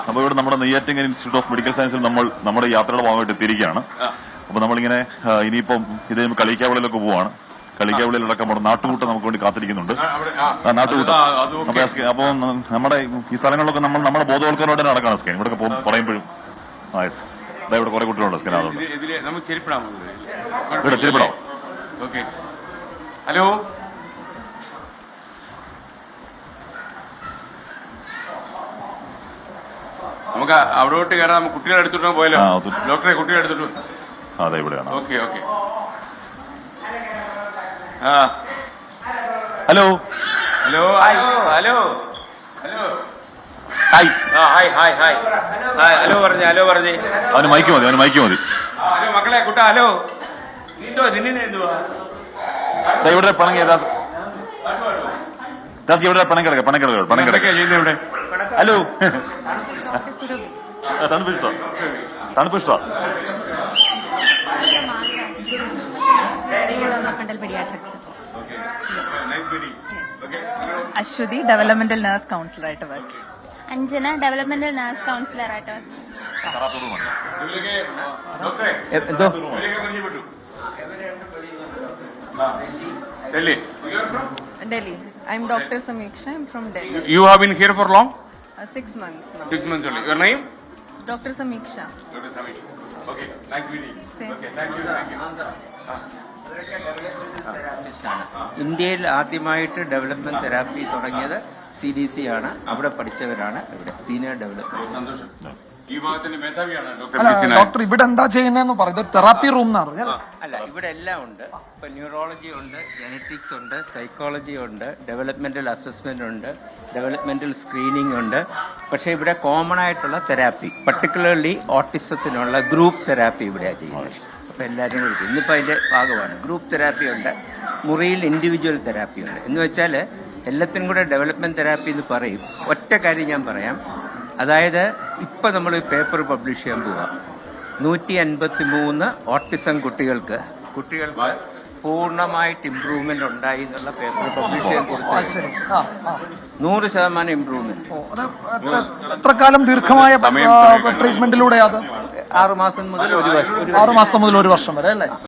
അപ്പോൾ ഇവിടെ നമ്മുടെ നെയ്യാറ്റിൻകര ഇൻസ്റ്റിറ്റ്യൂട്ട് ഓഫ് മെഡിക്കൽ സയൻസിൽ നമ്മൾ നമ്മുടെ യാത്രയുടെ ഭാഗമായിട്ട് എത്തിയിരിക്കുകയാണ്. അപ്പൊ നമ്മളിങ്ങനെ ഇനിയിപ്പം ഇത് കളിക്കാവിളിലൊക്കെ പോവാണ്. കളിക്കാവിളിയിലടക്കം നമ്മുടെ നാട്ടുകൂട്ടം നമുക്ക് വേണ്ടി കാത്തിരിക്കുന്നുണ്ട്. നാട്ടുകൂട്ടം അപ്പോൾ നമ്മുടെ ഈ സ്ഥലങ്ങളിലൊക്കെ നമ്മൾ നമ്മുടെ ബോധവൽക്കരണോടെ നടക്കണം സ്കാൻ. ഇവിടെ പറയുമ്പോഴും ഇവിടെ കുറെ കുട്ടികളുണ്ട് സ്കാൻ. അതുകൊണ്ട് ചെരിപ്പിടാം. ഹലോ, നമുക്ക് അവിടോട്ട് കയറാം. നമുക്ക് കുട്ടികളെ എടുത്തിട്ടോ പോയാലോ? ഡോക്ടറെ, കുട്ടികളെ എടുത്തിട്ടു. അതെ, ഇവിടെയാണ്. Okay okay. Hello hello hello hello hello hi hi hi hi hi. Hello പറഞ്ഞേ, ഹലോ പറഞ്ഞേ. അവന് മൈക്ക് മതി, അവന് മൈക്ക് മതി. ഹലോ മക്കളെ, കുട്ടാ, ഹലോ. നീന്തോ നിന്നെന്തുവാ ഇവിടെ പണങ്ങി ദാസ് ഇവിടെ പണം കിടക്കുക ചെയ്യുന്നത് ഇവിടെ? ഹലോ, തണുപ്പിഷ്ടോ? തണുപ്പിഷ്ടോ? അശ്വതി ഡെവലപ്മെന്റൽ നഴ്സ് കൗൺസിലറായിട്ട് വർക്ക്. അഞ്ജന ഡെവലപ്മെന്റൽ നഴ്സ് കൗൺസിലറായിട്ട്. Delhi. I'm Dr. Samiksha. I'm from Delhi. You have been here for long? 6 months now. 6 months only. Your name? Dr. Samiksha. Dr. Samiksha. Okay, nice meeting you. Same. Okay, thank you. ഇന്ത്യയിൽ ആദ്യമായിട്ട് development therapy തുടങ്ങിയത് CDC ആണ്. അവിടെ പഠിച്ചവരാണ് ഇവിടെ senior development. സന്തോഷം. ഈ ഭാഗത്തിന്റെ മേധാവിയാണ് doctor. Doctor ഇവിടെ എന്താ ചെയ്യുന്നതെന്ന് പറയുന്നത് തെറാപ്പി റൂം എന്നാണ് പറഞ്ഞത്. അല്ല, ഇവിടെ എല്ലാം ഉണ്ട്. ഇപ്പൊ ന്യൂറോളജി ഉണ്ട്, ജനറ്റിക്സ് ഉണ്ട്, സൈക്കോളജി ഉണ്ട്, ഡെവലപ്മെന്റൽ അസസ്മെന്റ് ഉണ്ട്, ഡെവലപ്മെന്റൽ സ്ക്രീനിങ് ഉണ്ട്. പക്ഷെ ഇവിടെ കോമൺ ആയിട്ടുള്ള തെറാപ്പി, പർട്ടിക്കുലർലി ഓട്ടിസത്തിനുള്ള ഗ്രൂപ്പ് തെറാപ്പി ഇവിടെയാണ് ചെയ്യുന്നത്. അപ്പൊ എല്ലാവരും കൂടി ഇന്നിപ്പോ അതിന്റെ ഭാഗമാണ്. ഗ്രൂപ്പ് തെറാപ്പി ഉണ്ട്, മുറിയിൽ ഇൻഡിവിജ്വൽ തെറാപ്പി ഉണ്ട്. എന്ന് വെച്ചാൽ എല്ലാത്തിനും കൂടെ ഡെവലപ്മെന്റ് തെറാപ്പി എന്ന് പറയും. ഒറ്റ കാര്യം ഞാൻ പറയാം. അതായത് ഇപ്പൊ നമ്മൾ പേപ്പർ പബ്ലിഷ് ചെയ്യാൻ പോവാം. 153 ഓട്ടിസം കുട്ടികൾക്ക് പൂർണ്ണമായിട്ട് ഇംപ്രൂവ്മെന്റ് ഉണ്ടായി എന്നുള്ള പേപ്പർ പബ്ലിഷ് ചെയ്യാൻ കൊടുത്തു. 100% ഇംപ്രൂവ്മെന്റ്. എത്ര കാലം ദീർഘമായ ട്രീറ്റ്മെന്റിലൂടെ? അത് 6 മാസം മുതൽ 1 വർഷം. 6 മാസം മുതൽ 1 വർഷം വരെ അല്ലേ?